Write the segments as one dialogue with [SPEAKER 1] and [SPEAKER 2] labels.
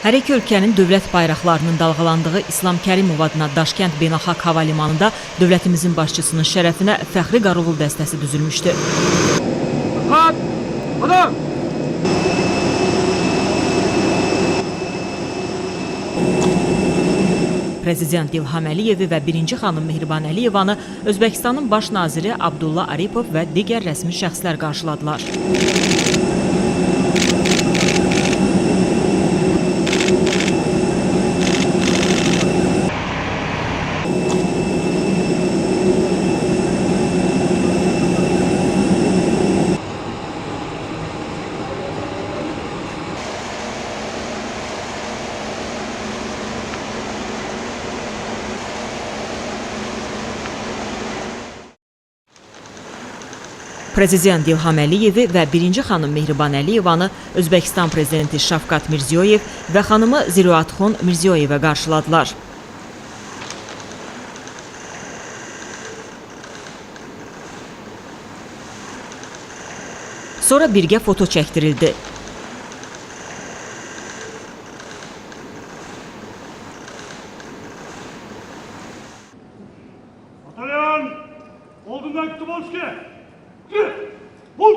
[SPEAKER 1] Hər iki ölkənin dövlət bayraqlarının dalğalandığı İslam Kərimov adına Daşkənd Beynəlxalq Hava Limanında dövlətimizin başçısının şərəfinə fəxri qarovul dəstəsi düzülmüşdü. Prezident İlham Əliyevi və birinci xanım Mehriban Əliyevanı Özbəkistanın baş naziri Abdullah Aripov və digər rəsmi şəxslər qarşıladılar. Prezident İlham Əliyevi və birinci xanım Mehriban Əliyevanı Özbəkistan prezidenti Şavkat Mirziyoyev və xanımı Ziroatxon Mirziyoyevə qarşıladılar. Sonra birgə foto çəkdirildi.
[SPEAKER 2] Batalyon, Olgundan Kutubovski! Bul!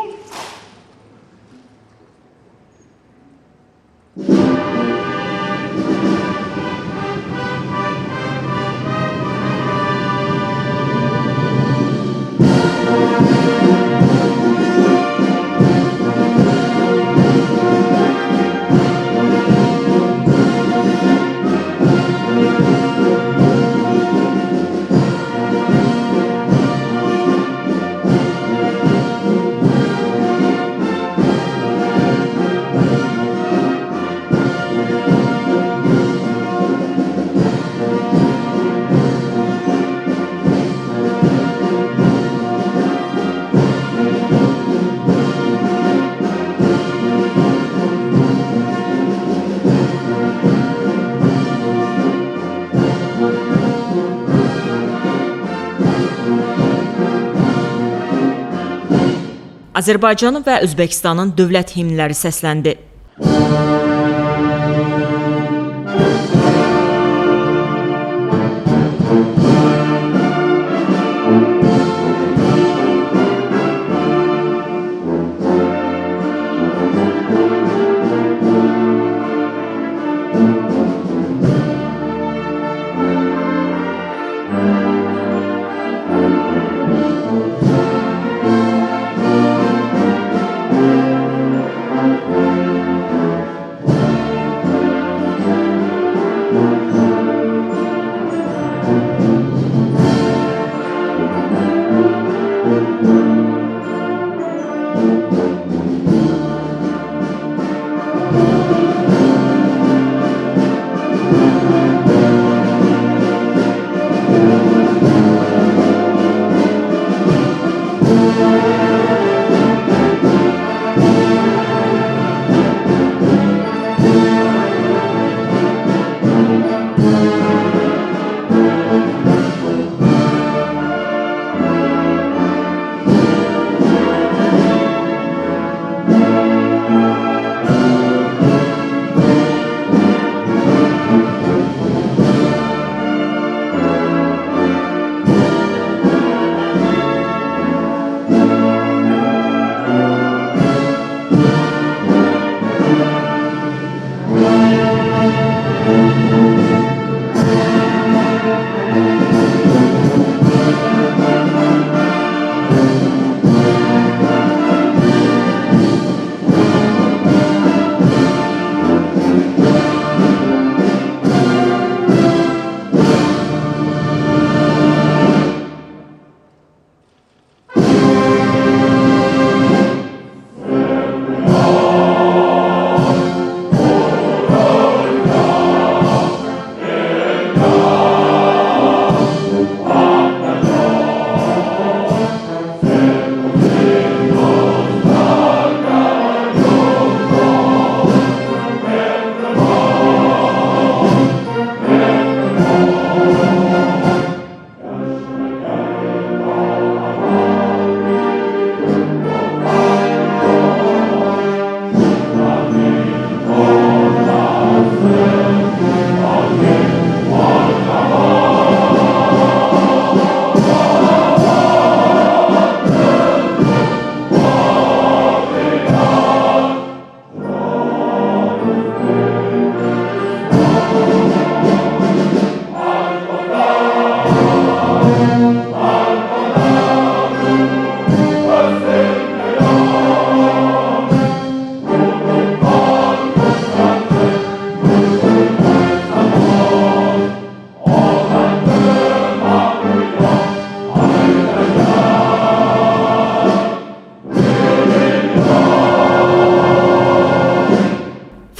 [SPEAKER 1] Azərbaycanın və Özbəkistanın dövlət himnləri səsləndi.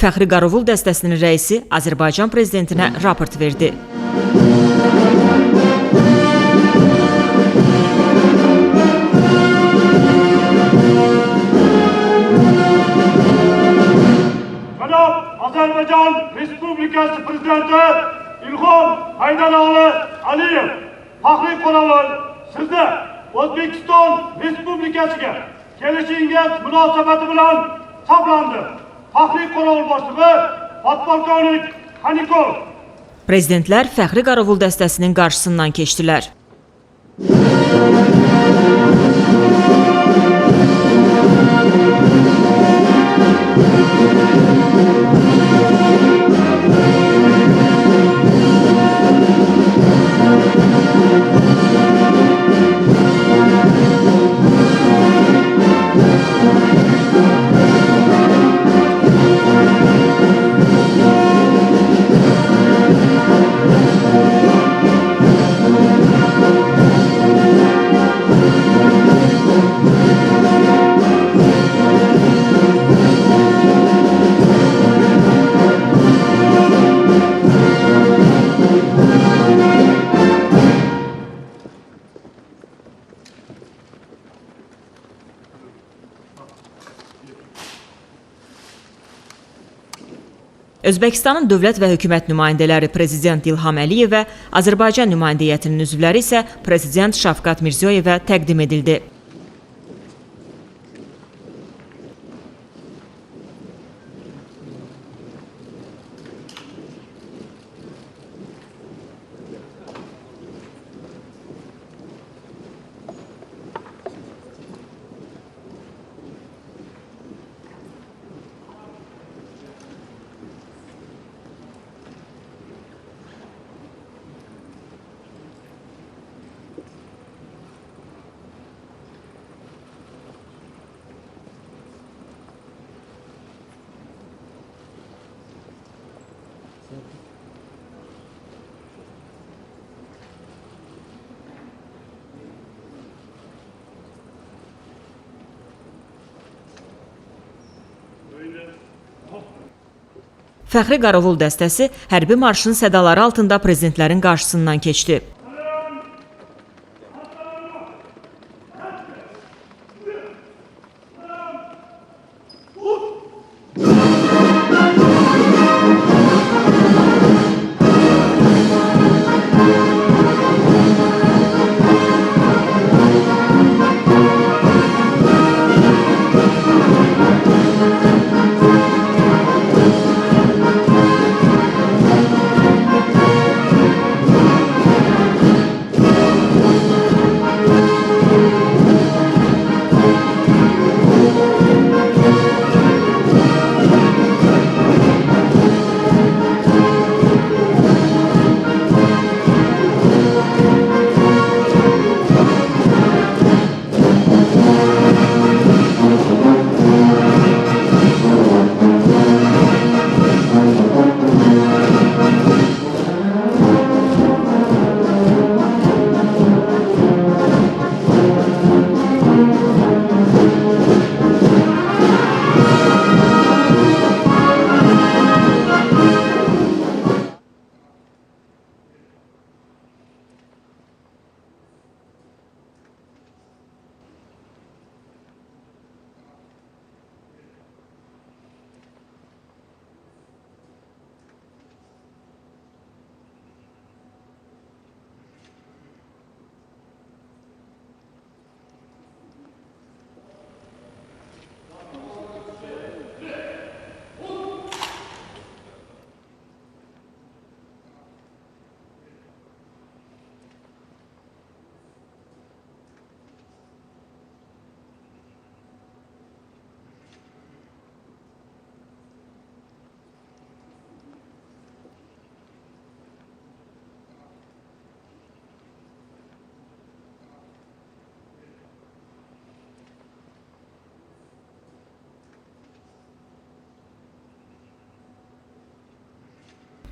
[SPEAKER 1] Fəxri Qarovul dəstəsinin rəisi Azərbaycan prezidentinə raport verdi.
[SPEAKER 2] Azərbaycan Respublikası Prezidenti İlham Heydəroğlu Aliyev Fəxri Qarovul sizdə O'zbekiston Respublikasiga kelishingiz munosabati bilan saqlandi. Fəxri Qarovul boshlig'i podpolkovnik Xanikov.
[SPEAKER 1] Prezidentlər Fəxri Qarovul dəstəsinin qarşısından keçdilər. Özbəkistanın dövlət və hökumət nümayəndələri Prezident İlham Əliyev və Azərbaycan nümayəndə heyətinin üzvləri isə Prezident Şavkat Mirziyoyevə təqdim edildi. Fəxri Qarovul dəstəsi hərbi marşın sədaları altında prezidentlərin qarşısından keçdi.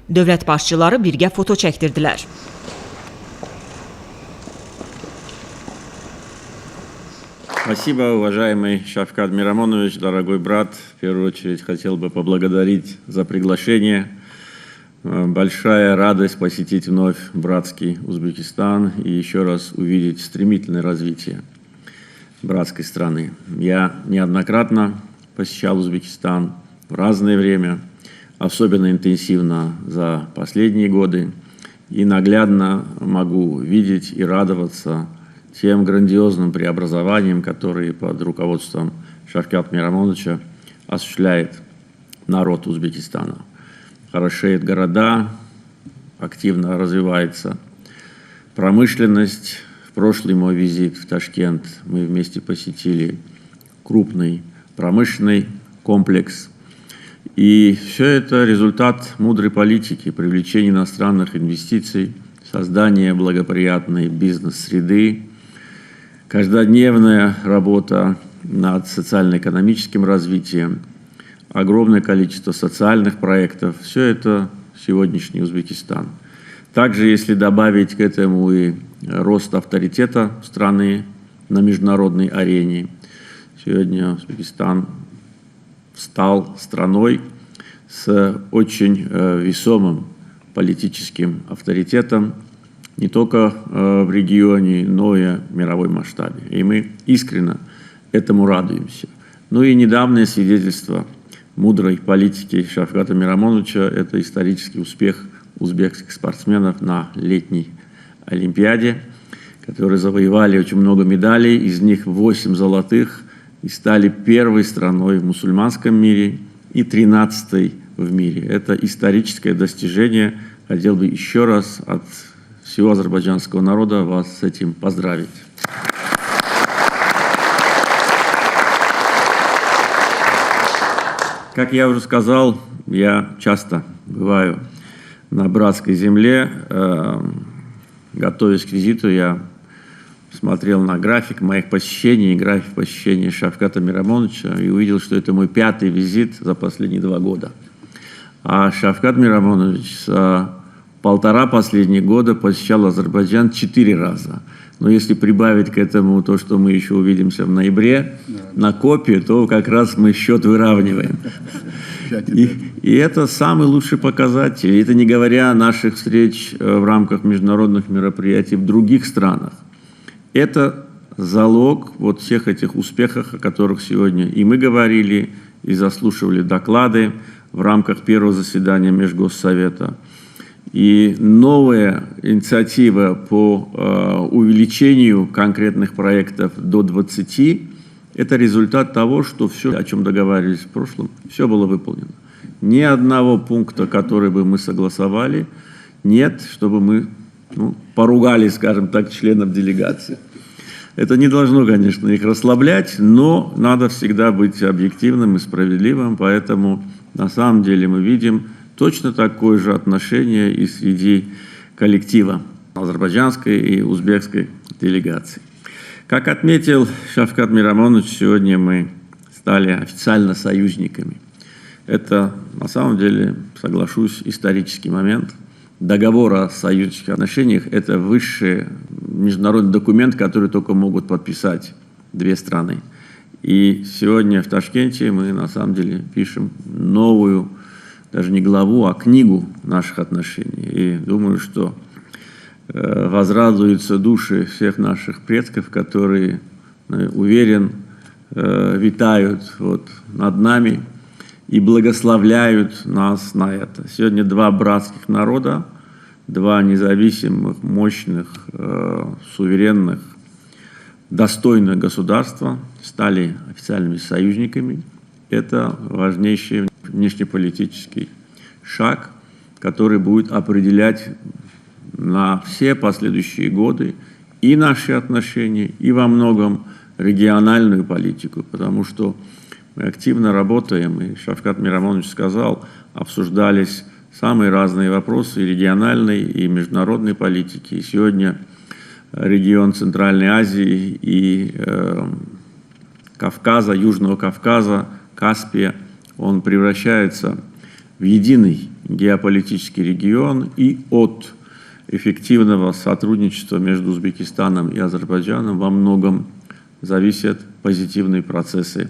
[SPEAKER 1] Dövlət başçıları birgə foto çəkdirdilər.
[SPEAKER 3] Спасибо, уважаемый Шавкат Мирамонович, дорогой брат. В первую очередь хотел бы поблагодарить за приглашение. Большая радость посетить вновь братский Узбекистан и еще раз увидеть стремительное развитие братской страны. Я неоднократно посещал Узбекистан в разное время, особенно интенсивно за последние годы, и наглядно могу видеть и радоваться тем грандиозным преобразованиям, которые под руководством Шавката Мирамоновича осуществляет народ Узбекистана. Хорошеют города, активно развивается промышленность. В прошлый мой визит в Ташкент мы вместе посетили крупный промышленный комплекс. И все это результат мудрой политики, привлечения иностранных инвестиций, создания благоприятной бизнес-среды, каждодневная работа над социально-экономическим развитием, огромное количество социальных проектов. Все это сегодняшний Узбекистан. Также, если добавить к этому и рост авторитета страны на международной арене, сегодня Узбекистан стал страной с очень весомым политическим авторитетом не только в регионе, но и в мировой масштабе. И мы искренне этому радуемся. Ну и недавнее свидетельство мудрой политики Шавката Мирамоновича – это исторический успех узбекских спортсменов на летней Олимпиаде, которые завоевали очень много медалей, из них 8 золотых, и стали первой страной в мусульманском мире и 13-й в мире. Это историческое достижение. Хотел бы еще раз от всего азербайджанского народа вас с этим поздравить. Как я уже сказал, я часто бываю на братской земле. Готовясь к визиту, я смотрел на график моих посещений, график посещения Шавката Мирамоновича и увидел, что это мой 5-й визит за последние 2 года. А Шавкат Мирамонович за 1,5 последних года посещал Азербайджан 4 раза. Но если прибавить к этому то, что мы еще увидимся в ноябре на КОПе, то как раз мы счет выравниваем. И это самый лучший показатель. Это не говоря о наших встреч в рамках международных мероприятий в других странах. Это залог вот всех этих успехов, о которых сегодня и мы говорили, и заслушивали доклады в рамках первого заседания Межгоссовета. И новая инициатива по увеличению конкретных проектов до 20 – это результат того, что все, о чем договаривались в прошлом, все было выполнено. Ни одного пункта, который бы мы согласовали, нет, чтобы мы поругали, скажем так, членов делегации. Это не должно, конечно, их расслаблять, но надо всегда быть объективным и справедливым, поэтому на самом деле мы видим точно такое же отношение и среди коллектива азербайджанской и узбекской делегации. Как отметил Шавкат Мирамонович, сегодня мы стали официально союзниками. Это, на самом деле, соглашусь, исторический момент. Договор о союзнических отношениях – это высший международный документ, который только могут подписать 2 страны. И сегодня в Ташкенте мы, на самом деле, пишем новую, даже не главу, а книгу наших отношений. И думаю, что возрадуются души всех наших предков, которые, уверен, витают над нами и благословляют нас на это. Сегодня 2 братских народа, 2 независимых, мощных, суверенных, достойных государства стали официальными союзниками. Это важнейший внешнеполитический шаг, который будет определять на все последующие годы и наши отношения, и во многом региональную политику, потому что мы активно работаем, и Шавкат Мирамонович сказал, обсуждались самые разные вопросы и региональной, и международной политики. И сегодня регион Центральной Азии и Кавказа, Южного Кавказа, Каспия, он превращается в единый геополитический регион, и от эффективного сотрудничества между Узбекистаном и Азербайджаном во многом зависят позитивные процессы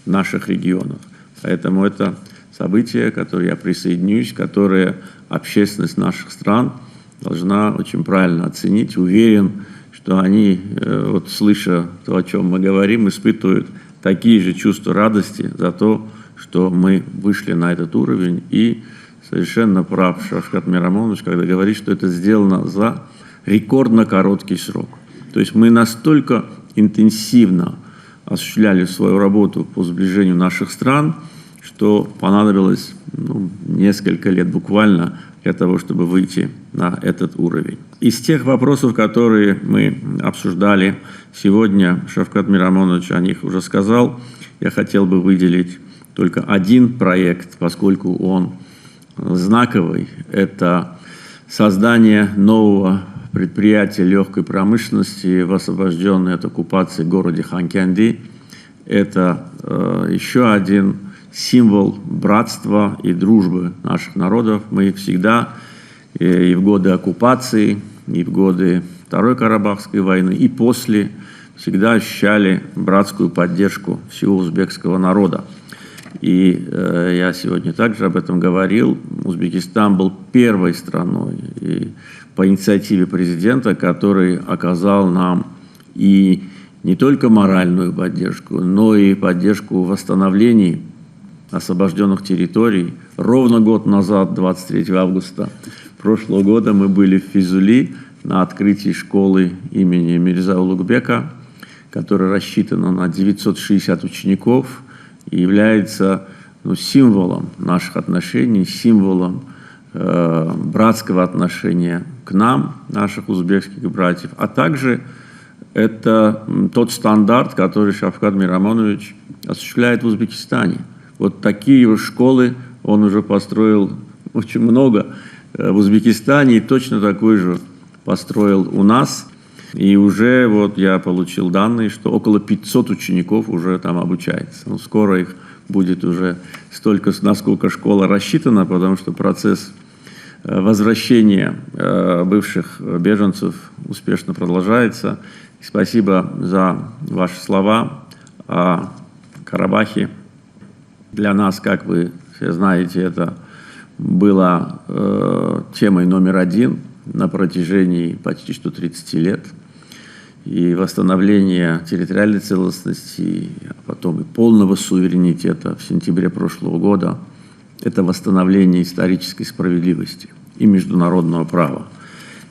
[SPEAKER 3] в наших регионах. Поэтому это событие, к которому я присоединюсь, которое общественность наших стран должна очень правильно оценить. Уверен, что они, вот слыша то, о чем мы говорим, испытывают такие же чувства радости за то, что мы вышли на этот уровень. И совершенно прав Шавкат Мирамонович, когда говорит, что это сделано за рекордно короткий срок. То есть мы настолько интенсивно осуществляли свою работу по сближению наших стран, что понадобилось несколько лет буквально для того, чтобы выйти на этот уровень. Из тех вопросов, которые мы обсуждали сегодня, Шавкат Мирамонович о них уже сказал, я хотел бы выделить только один проект, поскольку он знаковый. Это создание нового предприятия легкой промышленности в освобожденной от оккупации городе Ханкенди. Это еще один символ братства и дружбы наших народов. Мы всегда и в годы оккупации, и в годы Второй Карабахской войны, и после всегда ощущали братскую поддержку всего узбекского народа. И я сегодня также об этом говорил. Узбекистан был первой страной и по инициативе президента, который оказал нам и не только моральную поддержку, но и поддержку в восстановлении освобожденных территорий. Ровно год назад, 23 августа прошлого года, мы были в Физули на открытии школы имени Мирза Улугбека, которая рассчитана на 960 учеников и является символом наших отношений, символом братского отношения к нам, наших узбекских братьев, а также это тот стандарт, который Шавкат Мирамонович осуществляет в Узбекистане. Вот такие школы он уже построил очень много в Узбекистане, и точно такой же построил у нас. И уже вот я получил данные, что около 500 учеников уже там обучается. Скоро их будет уже столько, насколько школа рассчитана, потому что процесс возвращения бывших беженцев успешно продолжается. И спасибо за ваши слова о Карабахе. Для нас, как вы все знаете, это было темой номер один на протяжении почти что 30 лет. И восстановление территориальной целостности, а потом и полного суверенитета в сентябре прошлого года – это восстановление исторической справедливости и международного права.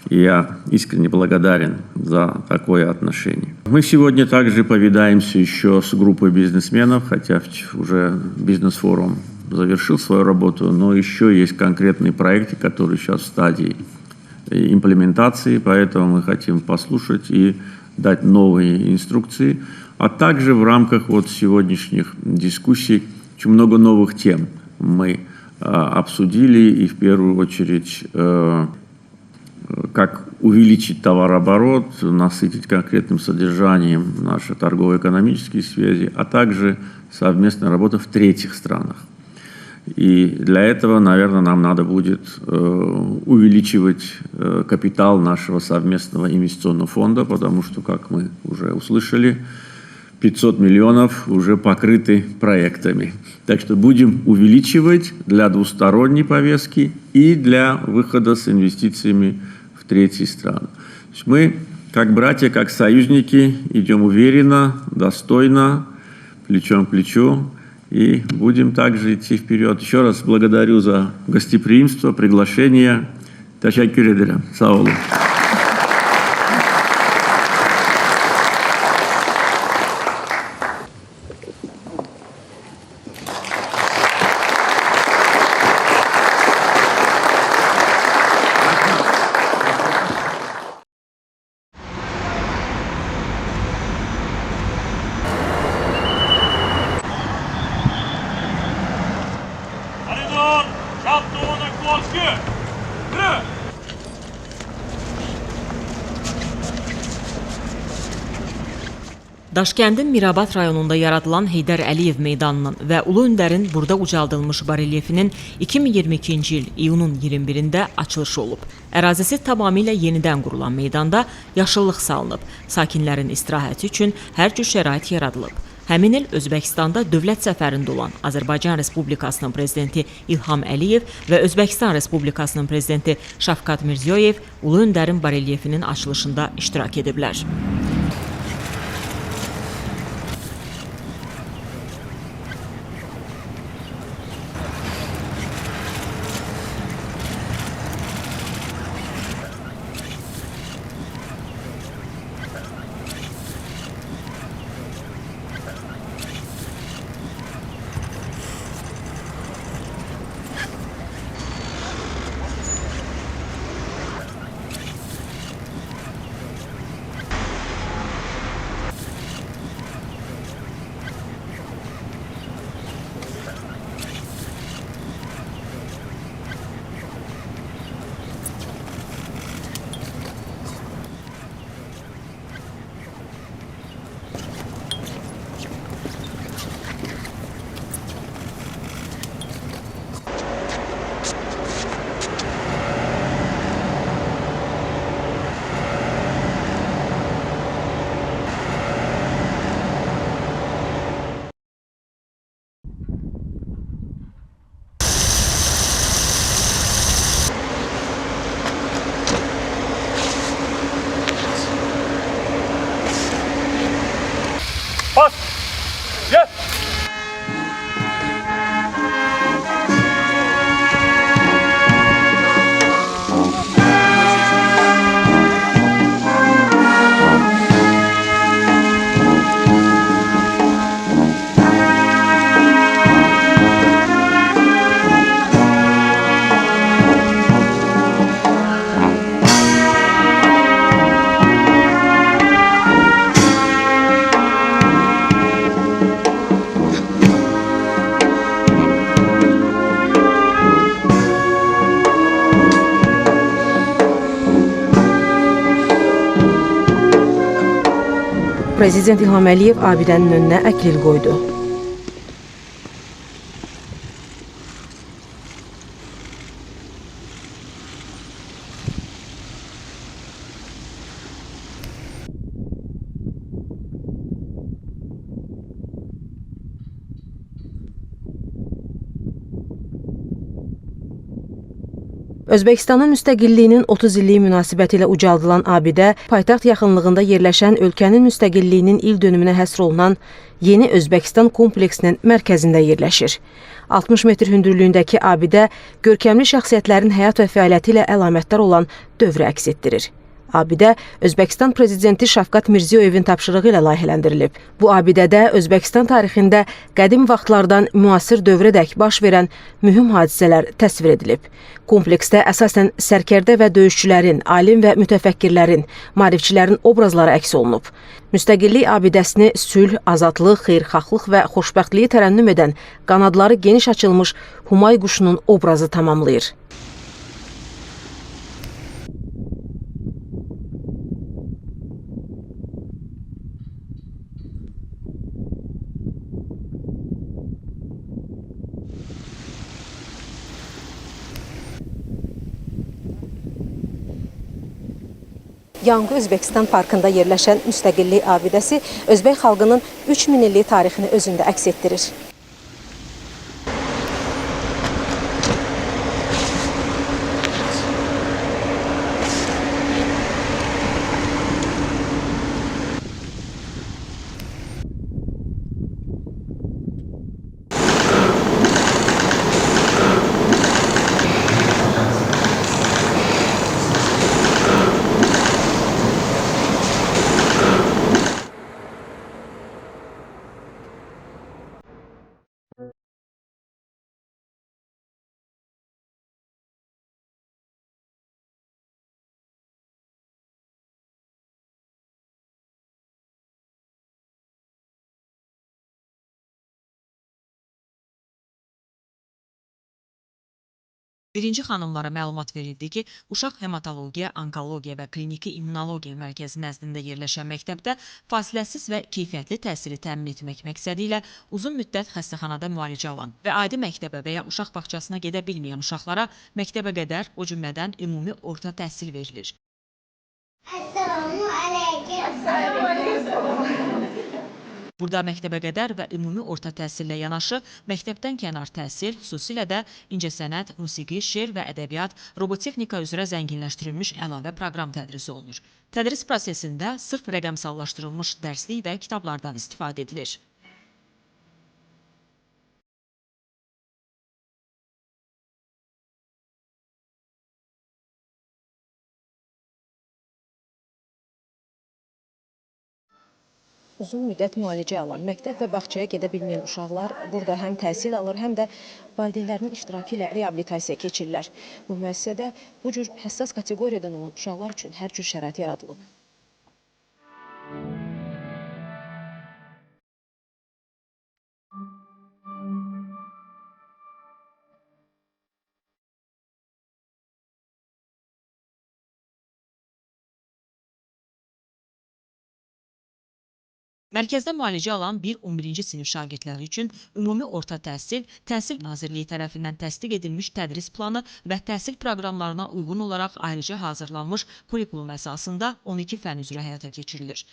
[SPEAKER 3] И я искренне благодарен за такое отношение. Мы сегодня также повидаемся еще с группой бизнесменов, хотя уже бизнес-форум завершил свою работу, но еще есть конкретные проекты, которые сейчас в стадии имплементации, поэтому мы хотим послушать и дать новые инструкции, а также в рамках вот сегодняшних дискуссий очень много новых тем мы обсудили, и в первую очередь как увеличить товарооборот, насытить конкретным содержанием наши торгово-экономические связи, а также совместная работа в третьих странах. И для этого, наверное, нам надо будет увеличивать капитал нашего совместного инвестиционного фонда, потому что, как мы уже услышали, 500 миллионов уже покрыты проектами. Так что будем увеличивать для двусторонней повестки и для выхода с инвестициями в третьи страны. То есть мы, как братья, как союзники, идем уверенно, достойно, плечом к плечу, и будем также идти вперед. Еще раз благодарю за гостеприимство, приглашение. Teşekkür ederim. Sağ olun.
[SPEAKER 2] Arizon, Şaptoğu'na korku! Yürü!
[SPEAKER 1] Daşkəndin Mirabad rayonunda yaradılan Heydər Əliyev meydanının və Ulu Öndərin burada ucaldılmış barelyefinin 2022-ci il iyunun 21-də açılışı olub. Ərazisi tamamilə yenidən qurulan meydanda yaşıllıq salınıb, sakinlərin istirahəti üçün hər cür şərait yaradılıb. Həmin il Özbəkistanda dövlət səfərində olan Azərbaycan Respublikasının prezidenti İlham Əliyev və Özbəkistan Respublikasının prezidenti Şavkat Mirziyoyev Ulu Öndərin barelyefinin açılışında iştirak ediblər.
[SPEAKER 2] Bas! Gel!
[SPEAKER 4] Prezident İlham Əliyev abidənin önünə əklil qoydu. Özbəkistanın müstəqilliyinin 30 illiyi münasibətilə ucaldılan abidə paytaxt yaxınlığında yerləşən ölkənin müstəqilliyinin il dönümünə həsr olunan Yeni Özbəkistan kompleksinin mərkəzində yerləşir. 60 metr hündürlüyündəki abidə görkəmli şəxsiyyətlərin həyat və fəaliyyəti ilə əlamətdar olan dövrü əks etdirir. Abidə Özbəkistan prezidenti Şavkat Mirziyoyevin tapşırığı ilə layihələndirilib. Bu abidədə Özbəkistan tarixində qədim vaxtlardan müasir dövrədək baş verən mühüm hadisələr təsvir edilib. Kompleksdə əsasən sərkərdə və döyüşçülərin, alim və mütəfəkkirlərin, maarifçilərin obrazları əks olunub. Müstəqillik abidəsini sülh, azadlıq, xeyirxahlıq və xoşbəxtliyi tərənnüm edən, qanadları geniş açılmış Humay quşunun obrazı tamamlayır. Yanğı Özbəkistan parkında yerləşən müstəqillik abidəsi Özbək xalqının 3000 illik tarixini özündə əks etdirir.
[SPEAKER 1] Birinci xanımlara məlumat verildi ki, Uşaq Hematologiya, Onkologiya və Kliniki İmmunologiya Mərkəzi nəzdində yerləşən məktəbdə fasiləsiz və keyfiyyətli təhsili təmin etmək məqsədi ilə uzun müddət xəstəxanada müalicə alan və adi məktəbə və ya uşaq bağçasına gedə bilməyən uşaqlara məktəbə qədər, o cümlədən ümumi orta təhsil verilir.
[SPEAKER 5] Assalamu alaikum.
[SPEAKER 1] Burada məktəbə qədər və ümumi orta təhsillə yanaşı, məktəbdən kənar təhsil, xüsusilə də incəsənət, musiqi, şeir və ədəbiyyat, robotexnika üzrə zənginləşdirilmiş əlavə proqram tədris olunur. Tədris prosesində sırf rəqəmsallaşdırılmış dərslik və kitablardan istifadə edilir.
[SPEAKER 4] Uzun müddət müalicə alan, məktəb və bağçaya gedə bilməyən uşaqlar burada həm təhsil alır, həm də valideynlərinin iştirakı ilə reabilitasiya keçirlər. Bu müəssisədə bu cür həssas kateqoriyadan olan uşaqlar üçün hər cür şərait yaradılıb.
[SPEAKER 1] Mərkəzdə müalicə alan 1-11-ci sinif şagirdləri üçün ümumi orta təhsil, Təhsil Nazirliyi tərəfindən təsdiq edilmiş tədris planı və təhsil proqramlarına uyğun olaraq ayrıca hazırlanmış kurikulum əsasında 12 fənn üzrə həyata keçirilir.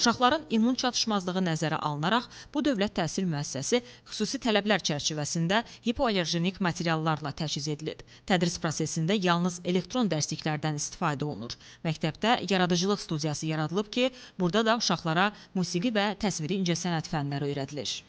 [SPEAKER 1] Uşaqların immun çatışmazlığı nəzərə alınaraq, bu dövlət təhsil müəssisəsi xüsusi tələblər çərçivəsində hipoallergenik materiallarla təchiz edilir. Tədris prosesində yalnız elektron dərsliklərdən istifadə olunur. Məktəbdə yaradıcılıq studiyası yaradılıb ki, burada da uşaqlara musiqi və təsviri incəsənət fənləri öyrədilir.